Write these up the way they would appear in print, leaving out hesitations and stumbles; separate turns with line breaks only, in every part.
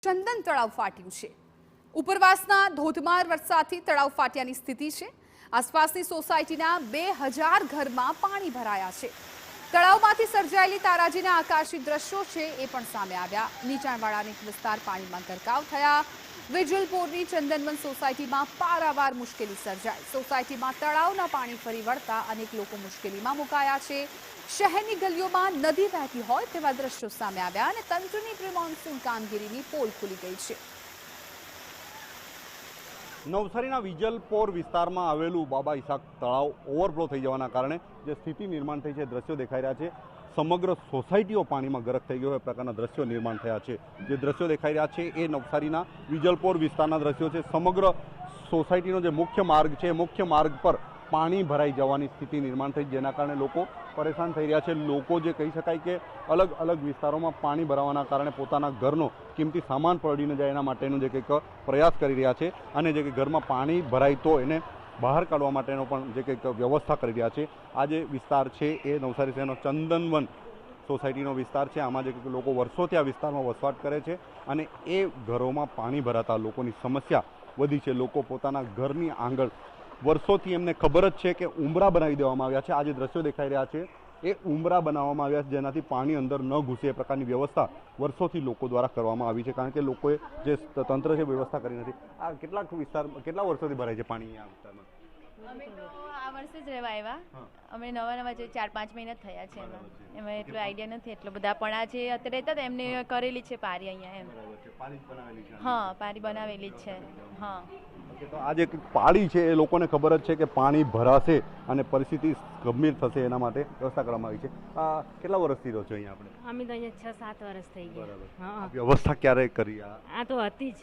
ચંદન તળાવ ફાટ્યું છે। ઉપરવાસના ધોધમાર વરસાદથી તળાવ ફાટ્યાની સ્થિતિ છે। આસપાસની સોસાયટીના 2000 ઘરમાં પાણી ભરાયા છે। તળાવમાંથી સર્જાયેલી તારાજીના આકાશી દ્રશ્યો છે એ પણ સામે આવ્યા। નીચાણવાળા અનેક વિસ્તાર પાણીમાં ગરકાવ થયા। વિજલપોરની ચંદનવન સોસાયટીમાં પારાવાર મુશ્કેલી સર્જાઈ। સોસાયટીમાં તળાવના પાણી ફરી વળતા અનેક લોકો મુશ્કેલીમાં મુકાયા છે। શહેરની ગલીઓમાં નદી વહેતી હોય તેવા દ્રશ્યો સામે આવ્યા અને તંત્રની પ્રી મોન્સૂન કામગીરીની પોલ ખુલી ગઈ છે।
નવસારીના વિજલપોર વિસ્તારમાં આવેલું બાબા ઇસાક તળાવ ઓવરફ્લો થઈ જવાના કારણે જે સ્થિતિ નિર્માણ થઈ છે દ્રશ્યો દેખાઈ રહ્યા છે। સમગ્ર સોસાયટીઓ પાણીમાં ગરક થઈ ગયો એ પ્રકારના દ્રશ્યો નિર્માણ થયા છે। જે દ્રશ્યો દેખાઈ રહ્યા છે એ નવસારીના વિજલપોર વિસ્તારના દ્રશ્યો છે। સમગ્ર સોસાયટીનો જે મુખ્ય માર્ગ છે એ મુખ્ય માર્ગ પર પાણી ભરાઈ જવાની સ્થિતિ નિર્માણ થઈ, જેના કારણે લોકો પરેશાન થઈ રહ્યા છે। લોકો જે કહી શકાય કે અલગ અલગ વિસ્તારોમાં પાણી ભરાવાના કારણે પોતાના ઘરનો કિંમતી સામાન પલળીને જાય એના માટેનો જે કંઈક પ્રયાસ કરી રહ્યા છે અને જે કે ઘરમાં પાણી ભરાય તો એને બહાર કાઢવા માટેનો પણ જે કંઈક વ્યવસ્થા કરી રહ્યા છે। આ જે વિસ્તાર છે એ નવસારી શહેરનો ચંદનવન સોસાયટીનો વિસ્તાર છે। આમાં જે લોકો વર્ષોથી આ વિસ્તારમાં વસવાટ કરે છે અને એ ઘરોમાં પાણી ભરાતા લોકોની સમસ્યા વધી છે। લોકો પોતાના ઘરની આંગણ વર્ષોથી એમને ખબર જ છે કે ઉંબરા બનાવી દેવામાં આવ્યા છે। આ જે દ્રશ્યો દેખાઈ રહ્યા છે એ ઉંબરા બનાવવામાં આવ્યા છે જેનાથી પાણી અંદર ન ઘૂસે એ પ્રકારની વ્યવસ્થા વર્ષોથી લોકો દ્વારા કરવામાં આવી છે, કારણ કે લોકોએ જે તંત્ર છે વ્યવસ્થા કરી નથી। આ કેટલા વર્ષોથી ભરાય છે પાણી આ વિસ્તારમાં?
અમે તો આ વર્ષે જ રહેવા આવ્યા। અમે નવા જે 4-5 મહિના થયા છે એમાં એટલો આઈડિયા નથી એટલો બધા, પણ આ જે અત્યારે હતા એમને કરેલી છે પારી અહીંયા એમ। હા, પારી બનાવેલી જ છે। હા,
તો આ જે પાળી છે એ લોકોને ખબર જ છે કે પાણી ભરાશે અને પરિસ્થિતિ ગંભીર થશે, એના માટે વ્યવસ્થા કરવામાં આવી છે। આ કેટલા વર્ષથી રહો છો અહીંયા આપણે?
અમે તો અહીંયા 6-7 વર્ષ થઈ ગયા।
વ્યવસ્થા ક્યારે કરી?
આ તો હતી જ,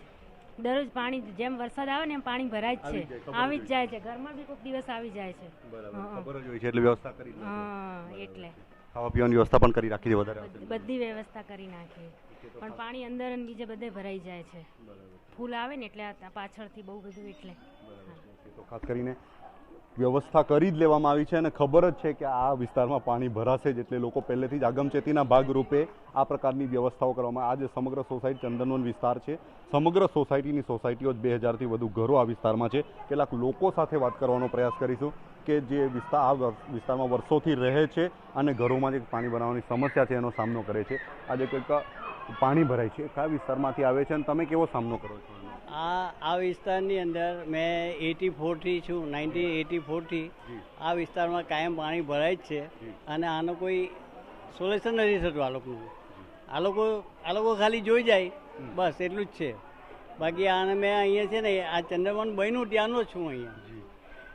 દરરોજ પાણી જેમ વરસાદ આવે ને એમ પાણી ભરાય જ છે, આવી જ જાય છે, ઘરમાં બી કોઈક દિવસ આવી જાય છે।
ખબર જ હોય છે એટલે વ્યવસ્થા કરી।
હા, એટલે
ખાવા પીવાની વ્યવસ્થા પણ કરી રાખી છે વધારે?
બધી વ્યવસ્થા કરી નાખી, પણ પાણી અંદર અને બીજે બધે ભરાઈ જાય છે। ફૂલ આવે ને એટલે પાછળથી બહુ બધું એટલે
તો ખાસ કરીને વ્યવસ્થા કરી જ લેવામાં આવી છે અને ખબર જ છે કે આ વિસ્તારમાં પાણી ભરાશે જ, એટલે લોકો પહેલેથી જ આગમચેતીના ભાગરૂપે આ પ્રકારની વ્યવસ્થાઓ કરવામાં। આ જે સમગ્ર સોસાયટી ચંદનવન વિસ્તાર છે, સમગ્ર સોસાયટીઓ જ 2000થી વધુ ઘરો આ વિસ્તારમાં છે। કેટલાક લોકો સાથે વાત કરવાનો પ્રયાસ કરીશું કે જે આ વિસ્તારમાં વર્ષોથી રહે છે અને ઘરોમાં જે પાણી ભરાવાની સમસ્યા છે એનો સામનો કરે છે। આજે કંઈક પાણી ભરાય છે, કયા વિસ્તારમાંથી આવે છે અને તમે કેવો સામનો કરો છો?
આ વિસ્તારની અંદર મેં 84થી છું, 1984થી આ વિસ્તારમાં કાયમ પાણી ભરાય જ છે અને આનો કોઈ સોલ્યુશન નથી થતું આ લોકોનું। આ લોકો ખાલી જોઈ જાય બસ એટલું જ છે, બાકી આને મેં અહીંયા છે ને આ ચંદ્રવન બન્યું ત્યાંનો જ છું અહીંયા,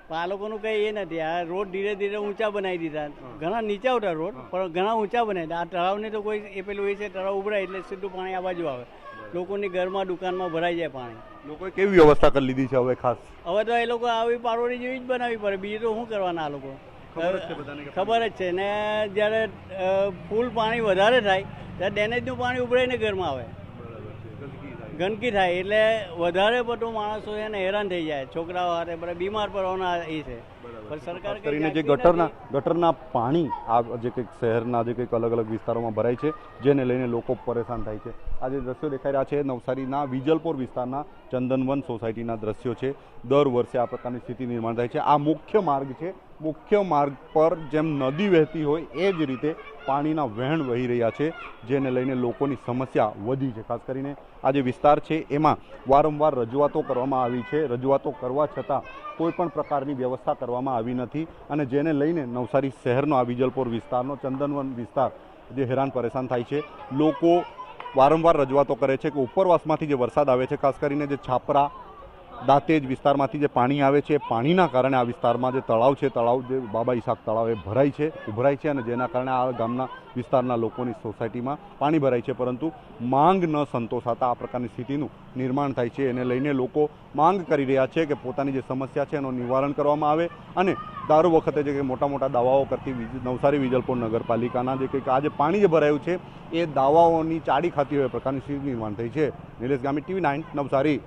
પણ આ લોકોનું કંઈ એ નથી। આ રોડ ધીરે ધીરે ઊંચા બનાવી દીધા, ઘણા નીચા ઉઠા રોડ પણ ઘણા ઊંચા બનાવી દીધા। આ તળાવને તો કોઈ એ પેલું એ છે, તળાવ ઉભરાય એટલે સીધું પાણી આ બાજુ આવે, લોકોની ઘરમાં દુકાનમાં ભરાઈ જાય પાણી।
લોકોએ કેવી વ્યવસ્થા કરી લીધી છે હવે? ખાસ હવે
તો એ લોકો આવી પારોડી જેવી જ બનાવવી પડે, બીજું તો શું કરવાના? આ લોકો ખબર જ છે ને, જ્યારે ફૂલ પાણી વધારે થાય ત્યારે ડેનેજનું પાણી ઉભરાઈને ઘરમાં આવે, ગંદકી થાય એટલે વધારે પડતું માણસો છે ને હેરાન થઈ જાય, છોકરાઓ હાથે બધા બીમાર પડવાના એ છે। સરકાર
કરીને જે ગટરના પાણી આ જે કંઈક શહેરના જે કંઈક અલગ અલગ વિસ્તારોમાં ભરાય છે જેને લઈને લોકો પરેશાન થાય છે। આ જે દ્રશ્યો દેખાઈ રહ્યા છે નવસારીના વિજલપોર વિસ્તારના ચંદનવન સોસાયટીના દ્રશ્યો છે। દર વર્ષે આ પ્રકારની સ્થિતિ નિર્માણ થાય છે। આ મુખ્ય માર્ગ છે, મુખ્ય માર્ગ પર જેમ નદી વહેતી હોય એ જ રીતે પાણીના વહેણ વહી રહ્યા છે, જેને લઈને લોકોની સમસ્યા વધી છે। ખાસ કરીને આ જે વિસ્તાર છે એમાં વારંવાર રજૂઆતો કરવામાં આવી છે, રજૂઆતો કરવા છતાં કોઈ પણ પ્રકારની વ્યવસ્થા કરવામાં આવી નથી અને જેને લઈને નવસારી શહેરનો આ વિજલપોર વિસ્તારનો ચંદનવન વિસ્તાર જે હેરાન પરેશાન થાય છે। લોકો વારંવાર રજૂઆતો કરે છે કે ઉપરવાસમાંથી જે વરસાદ આવે છે, ખાસ કરીને જે છાપરા દાંતેજ વિસ્તારમાંથી જે પાણી આવે છે, પાણીના કારણે આ વિસ્તારમાં જે તળાવ છે, જે બાબા ઇસાક તળાવ એ ઉભરાય છે અને જેના કારણે આ ગામના વિસ્તારના લોકોની સોસાયટીમાં પાણી ભરાય છે, પરંતુ માંગ ન સંતોષાતા આ પ્રકારની સ્થિતિનું નિર્માણ થાય છે। એને લઈને લોકો માંગ કરી રહ્યા છે કે પોતાની જે સમસ્યા છે એનું નિવારણ કરવામાં આવે અને દર વખતે જે મોટા મોટા દાવાઓ કરતી નવસારી વિજલપોર નગરપાલિકાના જે કંઈક આજે પાણી જે ભરાયું છે એ દાવાઓની ચાડી ખાતી હોય પ્રકારની સ્થિતિ નિર્માણ થઈ છે। નિલેશ ગામી, TV9 નવસારી।